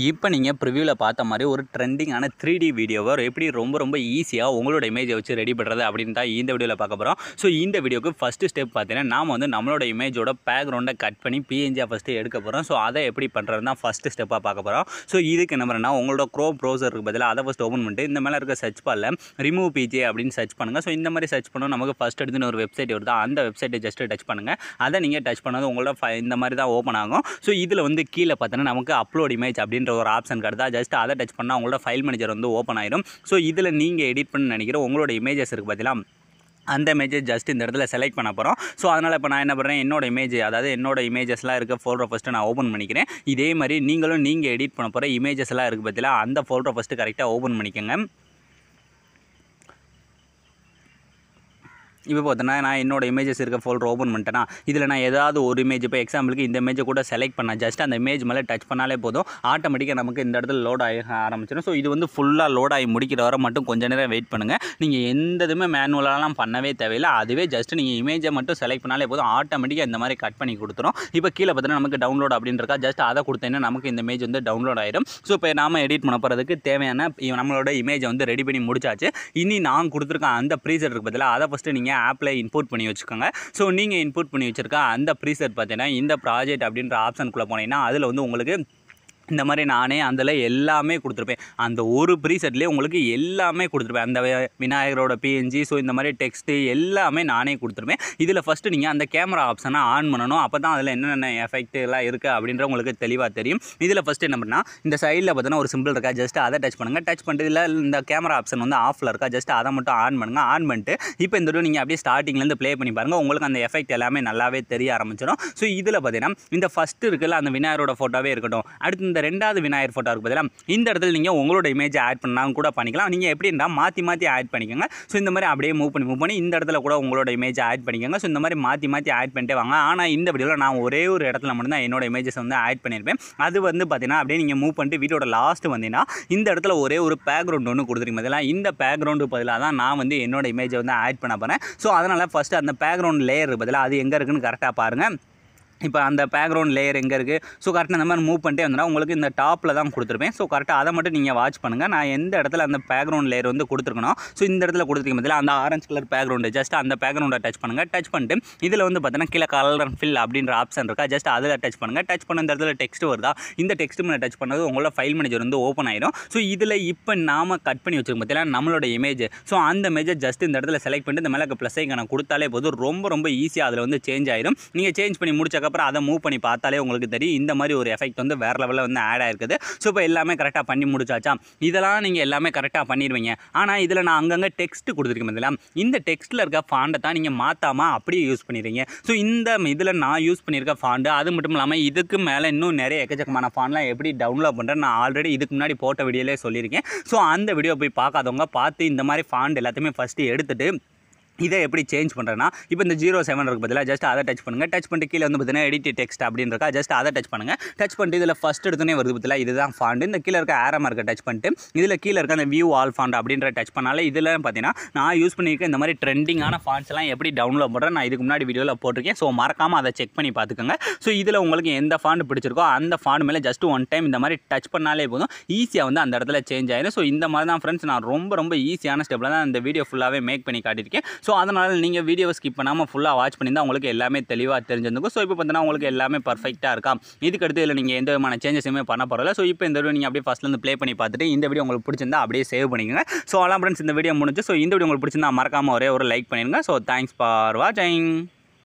இப்போ நீங்கள் ப்ரிவியூவில் பார்த்த மாதிரி ஒரு ட்ரெண்டிங்கான 3D வீடியோவை எப்படி ரொம்ப ஈஸியாக உங்களோட இமேஜை வச்சு ரெடி பண்ணுறது அப்படின்னு தான் இந்த வீடியோவில் பார்க்க போகிறோம். ஸோ இந்த வீடியோக்கு ஃபஸ்ட்டு ஸ்டெப் பார்த்தீங்கன்னா நாம் வந்து நம்மளோட இமேஜோட பேக்ரவுண்டை கட் பண்ணி பிஎன்ஜியாக ஃபஸ்ட்டு எடுக்க போகிறோம். ஸோ அதை எப்படி பண்ணுறது தான் ஃபஸ்ட்டு ஸ்டெப்பாக பார்க்க போகிறோம். ஸோ இதுக்கு என்ன பண்ணணும்னா உங்களோட க்ரோம் ப்ரௌசருக்கு பதிலாக அதை ஃபஸ்ட் ஓப்பன் பண்ணிட்டு இந்த மேலே இருக்க சர்ச் பாரில் ரிமூவ் பிஜே அப்படின்னு சர்ச் பண்ணுங்கள். ஸோ இந்த மாதிரி சர்ச் பண்ணோம் நமக்கு ஃபஸ்ட் எடுத்துன்னு ஒரு வெப்சைட் வருது. அந்த வெப்சைட்டை ஜஸ்ட்டு டச் பண்ணுங்கள். அதை நீங்கள் டச் பண்ணது உங்களோட இந்த மாதிரி தான் ஓப்பன் ஆகும். ஸோ இதில் வந்து கீழே பார்த்தீங்கன்னா நமக்கு அப்லோட் இமேஜ் அப்படின்ற ஒரு ஆப்ஷன் கிடையாது. ஜஸ்ட் அதை டச் பண்ணால் உங்களோட ஃபைல் மேனேஜர் வந்து ஓப்பன் ஆயிடும். ஸோ இதில் நீங்கள் எடிட் பண்ண நினைக்கிற உங்களோட இமேஜஸ் இருக்குது பார்த்தீங்களா, அந்த இமேஜை ஜஸ்ட் இந்த இடத்துல செலக்ட் பண்ண போகிறோம். ஸோ அதனால் இப்போ நான் என்ன பண்ணுறேன், என்னோட இமேஜ் அதாவது என்னோட இமேஜஸ்லாம் இருக்க ஃபோல்டரை ஃபஸ்ட்டு நான் ஓப்பன் பண்ணிக்கிறேன். இதே மாதிரி நீங்கள் எடிட் பண்ண போகிற இமேஜஸ்லாம் இருக்குது பார்த்தீங்களா, அந்த ஃபோல்டரை ஃபஸ்ட்டு கரெக்டாக ஓப்பன் பண்ணிக்கோங்க. இப்போ பார்த்தீங்கன்னா நான் என்னோட இமேஜஸ் இருக்க ஃபோல்டர் ஓப்பன் பண்ணிட்டேன்னா இதில் நான் ஏதாவது ஒரு இமேஜ் இப்போ எக்ஸாம்பிளுக்கு இந்த இமேஜை கூட செலக்ட் பண்ணேன். ஜஸ்ட் அந்த இமேஜ் மேலே டச் பண்ணாலே போதும், ஆட்டோமேட்டிக்காக நமக்கு இந்த இடத்துல லோட் ஆக ஆரம்பிச்சிடும். ஸோ இது வந்து ஃபுல்லாக லோட் ஆகி முடிக்கிற வரை மட்டும் கொஞ்சம் நேரம் வெயிட் பண்ணுங்கள். நீங்கள் எந்த இதுவுமே மேனுவலாலாம் பண்ணவே தேவையில்லை. அதுவே ஜஸ்ட் நீங்கள் இமேஜை மட்டும் செலக்ட் பண்ணாலே போதும், ஆட்டோமேட்டிக்காக இந்த மாதிரி கட் பண்ணி கொடுத்துரும். இப்போ கீழே பார்த்தீங்கன்னா நமக்கு டவுன்லோட் அப்படின்றக்கா ஜஸ்ட் அதை கொடுத்தேன்னா நமக்கு இந்த இமேஜ் வந்து டவுன்லோட் ஆயிடும். ஸோ இப்போ நாம் எடிட் பண்ண போகிறதுக்கு தேவையான நம்மளோட இமேஜை வந்து ரெடி பண்ணி முடிச்சாச்சு. இனி நான் கொடுத்துருக்கேன் அந்த ப்ரீசெட் இருக்குது பார்த்தீங்களா, அதை ஃபஸ்ட்டு நீங்கள் ஆப்பில் இன்புட் பண்ணி வச்சுக்கோங்க. ஸோ நீங்கள் இன்புட் பண்ணி வச்சுருக்க அந்த ப்ரீசெட் பார்த்தீங்கன்னா இந்த ப்ராஜெக்ட் அப்படின்ற ஆப்ஷனுக்குள்ளே போனீங்கன்னா அதில் வந்து உங்களுக்கு இந்த மாதிரி நானே அதில் எல்லாமே கொடுத்துருப்பேன். அந்த ஒரு ப்ரீசெட்லேயே உங்களுக்கு எல்லாமே கொடுத்துருப்பேன். அந்த விநாயகரோட பிஎன்ஜி, ஸோ இந்த மாதிரி டெக்ஸ்ட்டு எல்லாமே நானே கொடுத்துருப்பேன். இதில் ஃபஸ்ட்டு நீங்கள் அந்த கேமரா ஆப்ஷனை ஆன் பண்ணணும். அப்போ தான் அதில் என்னென்ன எஃபெக்ட் எல்லாம் இருக்குது அப்படின்ற உங்களுக்கு தெளிவாக தெரியும். இதில் ஃபஸ்ட்டு என்ன பண்ணால் இந்த சைடில் பார்த்தீங்கன்னா ஒரு சிம்பிள் இருக்கா, ஜஸ்ட் அதை டச் பண்ணுங்கள். டச் பண்ணிட்டு இதில் இந்த கேமரா ஆப்ஷன் வந்து ஆஃபில் இருக்கா, ஜஸ்ட் அதை மட்டும் ஆன் பண்ணுங்கள். ஆன் பண்ணிட்டு இப்போ இந்த வீடியோ நீங்கள் அப்படியே ஸ்டார்டிங்லேருந்து ப்ளே பண்ணி பாருங்கள். உங்களுக்கு அந்த எஃபெக்ட் எல்லாமே நல்லாவே தெரிய ஆரம்பிச்சிடும். ஸோ இதில் பார்த்தீங்கன்னா இந்த ஃபஸ்ட்டு இருக்குல்ல அந்த விநாயகரோட ஃபோட்டோவே இருக்கட்டும், அடுத்து இந்த ரெண்டாவது விநாயகர் ஃபோட்டோ இருக்குது பார்த்தீங்களா, இந்த இடத்துல நீங்கள் உங்களோட இமேஜை ஆட் பண்ணாலும் கூட பண்ணிக்கலாம். நீங்கள் எப்படின்னா மாற்றி ஆட் பண்ணிக்கோங்க. ஸோ இந்த மாதிரி அப்படியே மூவ் பண்ணி இந்த இடத்துல கூட உங்களோட இமேஜை ஆட் பண்ணிக்கோங்க. ஸோ இந்த மாதிரி மாற்றி ஆட் பண்ணிட்டே வாங்க. ஆனால் இந்த வீடியோவில் நான் ஒரே ஒரு இடத்துல மட்டும்தான் என்னோட இமேஜஸ் வந்து ஆட் பண்ணியிருப்பேன். அது வந்து பார்த்தீங்கன்னா அப்படியே நீங்கள் மூவ் பண்ணிட்டு வீடியோட லாஸ்ட் வந்தீங்கன்னா இந்த இடத்துல ஒரே ஒரு பேக்ரவுண்ட் ஒன்று கொடுத்துருக்கீங்க பார்த்தீங்களா, இந்த பேக்ரவுண்டு பதிலாக தான் நான் வந்து என்னோட இமேஜை வந்து ஆட் பண்ண போகிறேன். ஸோ அதனால் ஃபஸ்ட்டு அந்த பேக்ரவுண்ட் லேயர் பதிலாக அது எங்கே இருக்குன்னு கரெக்டாக பாருங்கள். இப்போ அந்த பேக்ரவுண்ட் லேயர் எங்கே இருக்குது, ஸோ கரெக்டாக இந்த மாதிரி மூவ் பண்ணிட்டே வந்தால் உங்களுக்கு இந்த டாப்பில் தான் கொடுத்துருப்பேன். ஸோ கரெக்டாக அதை மட்டும் நீங்கள் வாட்ச் பண்ணுங்கள். நான் எந்த இடத்துல அந்த பேக்ரவுண்ட் லேயர் வந்து கொடுத்துருக்கணும், ஸோ இந்த இடத்துல கொடுத்துருக்க பதில் அந்த ஆரஞ்சு கலர் பேக்ரவுண்டு ஜஸ்ட் அந்த பேக்ரவுண்டை டச் பண்ணுங்கள். டச் பண்ணிட்டு இதில் வந்து பார்த்தீங்கன்னா கீழே கலர் அண்ட் ஃபில் அப்படின்ற ஆப்ஷன் இருக்கா, ஜஸ்ட் அதில் டச் பண்ணுங்கள். டச் பண்ண இந்த இடத்துல டெக்ஸ்ட் வருதா, இந்த டெக்ஸ்ட் மேலே டச் பண்ணது உங்களோட ஃபைல் மேனேஜர் வந்து ஓப்பன் ஆயிடும். ஸோ இதில் இப்போ நாம் கட் பண்ணி வச்சுருக்கோம் பார்த்தீங்கன்னா நம்மளோட இமேஜ். ஸோ அந்த இமேஜை ஜஸ்ட் இந்த இடத்துல செலக்ட் பண்ணிட்டு இந்த மேலே ப்ளஸ் ஐக்கான கொடுத்தாலே போதும், ரொம்ப ஈஸியாக அதில் வந்து சேஞ்ச் ஆயிடும். நீங்கள் சேஞ்ச் பண்ணி முடிச்சக்கப்புறம் அதை மூவ் பண்ணி பார்த்தாலே உங்களுக்கு தெரியும் இந்த மாதிரி ஒரு எஃபெக்ட் வந்து வேறு லெவலில் வந்து ஆட் ஆயிருக்குது. ஸோ இப்போ எல்லாமே கரெக்டாக பண்ணி முடிச்சாச்சா, இதெல்லாம் நீங்கள் எல்லாமே கரெக்டாக பண்ணிடுவீங்க. ஆனால் இதில் நான் அங்கங்கே டெக்ஸ்ட் கொடுத்துருக்கேன் பார்த்தீங்களா, இந்த டெக்ஸ்ட்டில் இருக்க ஃபாண்டை தான் நீங்கள் மாற்றாமல் அப்படியே யூஸ் பண்ணிடுறீங்க. ஸோ இந்த இதில் நான் யூஸ் பண்ணியிருக்க ஃபாண்டு, அது மட்டும் இல்லாமல் இதுக்கு மேலே இன்னும் நிறைய எக்கச்சக்கமான ஃபாண்ட்லாம் எப்படி டவுன்லோட் பண்ணுறேன் நான் ஆல்ரெடி இதுக்கு முன்னாடி போட்ட வீடியோலே சொல்லியிருக்கேன். ஸோ அந்த வீடியோ போய் பார்க்காதவங்க பார்த்து இந்த மாதிரி ஃபாண்ட் எல்லாத்தையுமே ஃபஸ்ட்டு எடுத்துகிட்டு இதை எப்படி சேஞ்ச் பண்ணுறேன்னா இப்போ இந்த 07 இருக்குது பதிலாக ஜஸ்ட் அதை டச் பண்ணுங்கள். டச் பண்ணிட்டு கீழே வந்து பார்த்தீங்கன்னா எடிட் டெக்ஸ்ட் அப்படின்னு இருக்கா, ஜஸ்ட் அதை டச் பண்ணுங்கள். டச் பண்ணிட்டு இதில் ஃபஸ்ட் எடுத்துனே வருது பார்த்தீங்களா, இதுதான் ஃபாண்ட். இந்த கீழே இருக்க ஆரமாக இருக்க டச் பண்ணிட்டு இதில் கீழே இருக்க அந்த வியூ ஆல் ஃபாண்ட் அப்படின்ற டச் பண்ணாலே இதில் பார்த்தீங்கன்னா நான் யூஸ் பண்ணியிருக்க இந்த மாதிரி ட்ரெண்டிங்கான ஃபாண்ட்ஸ் எல்லாம் எப்படி டவுன்லோட் பண்ணுறேன் நான் இதுக்கு முன்னாடி வீடியோவில் போட்டிருக்கேன். ஸோ மறக்காமல் அதை செக் பண்ணி பார்த்துக்கோங்க. ஸோ இதில் உங்களுக்கு எந்த ஃபாண்ட் பிடிச்சிருக்கோ அந்த ஃபாண்ட் மேலே ஜஸ்ட் ஒன் டைம் இந்த மாதிரி டச் பண்ணாலே போதும், ஈஸியாக வந்து அந்த இடத்துல சேஞ்ச் ஆயிடும். ஸோ இந்த மாதிரி தான் ஃப்ரெண்ட்ஸ் நான் ரொம்ப ஈஸியான ஸ்டெப்பில் தான் இந்த வீடியோ ஃபுல்லாகவே மேக் பண்ணி காட்டியிருக்கேன். ஸோ அதனால் நீங்கள் வீடியோவை ஸ்கிப் பண்ணாமல் ஃபுல்லாக வாட்ச் பண்ணியிருந்தால் உங்களுக்கு எல்லாமே தெளிவாக தெரிஞ்சிருக்கும். ஸோ இப்போ பார்த்தீங்கன்னா உங்களுக்கு எல்லாமே பர்ஃபெக்டாக இருக்கா. இதுக்கடுத்து இதில் நீங்கள் எந்த விதமான சேஞ்சஸுமே பண்ண போகிறதில்ல. ஸோ இப்போ இந்த வீடியோ நீங்கள் அப்படியே ஃபஸ்ட்லேருந்து ப்ளே பண்ணி பார்த்துட்டு இந்த வீடியோ உங்களுக்கு பிடிச்சிருந்தா அப்படியே சேவ் பண்ணிக்கோங்க. ஸோ அவ்வளோ ஃப்ரெண்ட்ஸ் இந்த வீடியோ முடிஞ்சு. ஸோ இந்த வீடியோ உங்களுக்கு பிடிச்சிருந்தா மறக்காமல் ஒரே ஒரு லைக் பண்ணிடுங்க. ஸோ தேங்க்ஸ் ஃபார் வாட்சிங்.